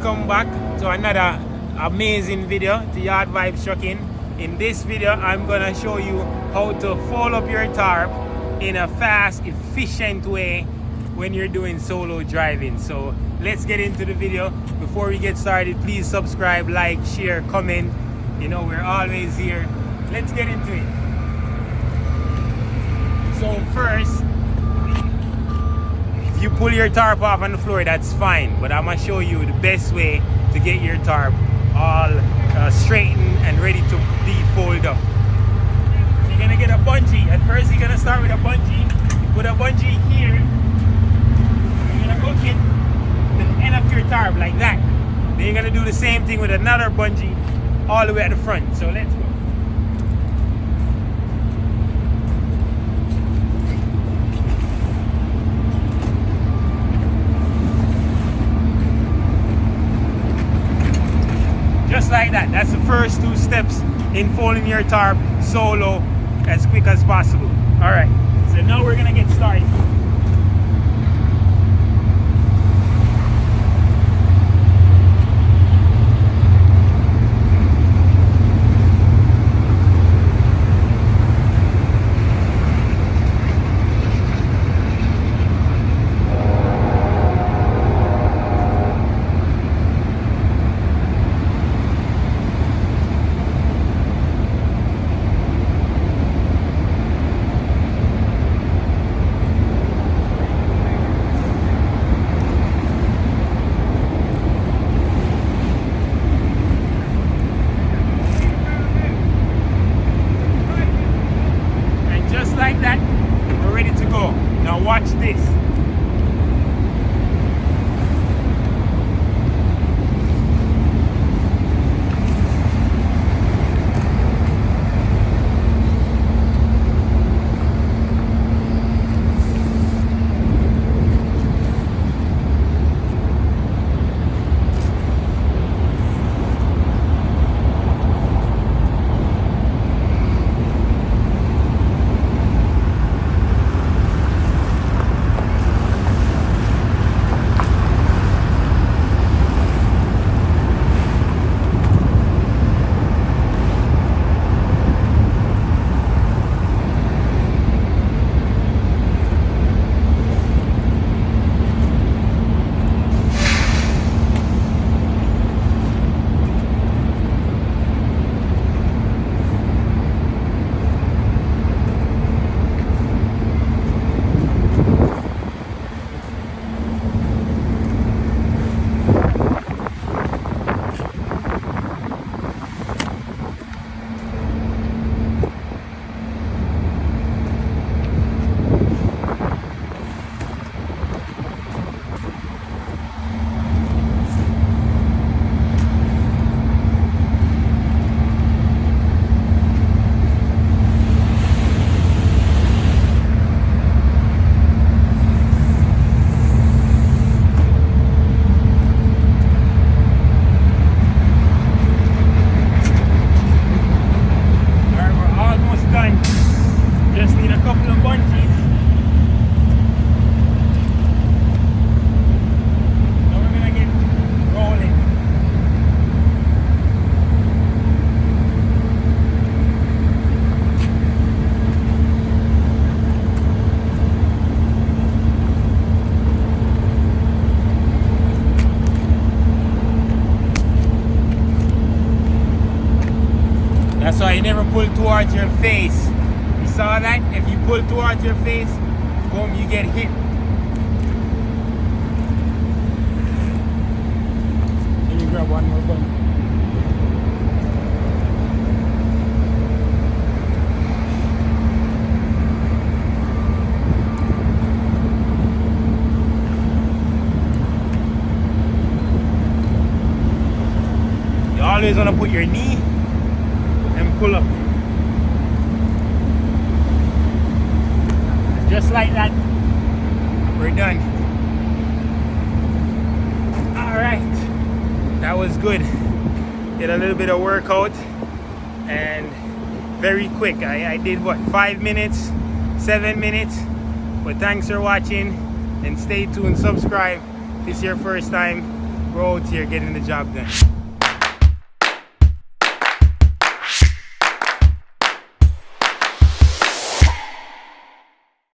welcome back to another amazing video to Yard Vibes Trucking. In this video I'm gonna show you how to fold up your tarp in a fast, efficient way when you're doing solo driving. So let's get into the video. Before we get started, please subscribe, like, share, comment. You know, we're always here. Let's get into it. So first, if you pull your tarp off on the floor, that's fine, but I'm gonna show you the best way to get your tarp all straightened and ready to be folded up. So you're gonna get a bungee. At first you're gonna start with a bungee. You put a bungee here. You're gonna hook it to the end of your tarp like that. Then you're gonna do the same thing with another bungee all the way at the front. So let's go. Just like that. That's the first two steps in folding your tarp solo as quick as possible. Alright, so now we're gonna get started. Like that, we're ready to go. Now watch this. That's why you never pull towards your face. You saw that? If you pull towards your face, boom, you get hit. Let me grab one more bun. You always want to put your knee and pull up. Just like that, we're done. Alright, that was good. Did a little bit of workout and very quick. I did what, 5 minutes, 7 minutes. But thanks for watching and stay tuned, subscribe if it's your first time. We're out here getting the job done.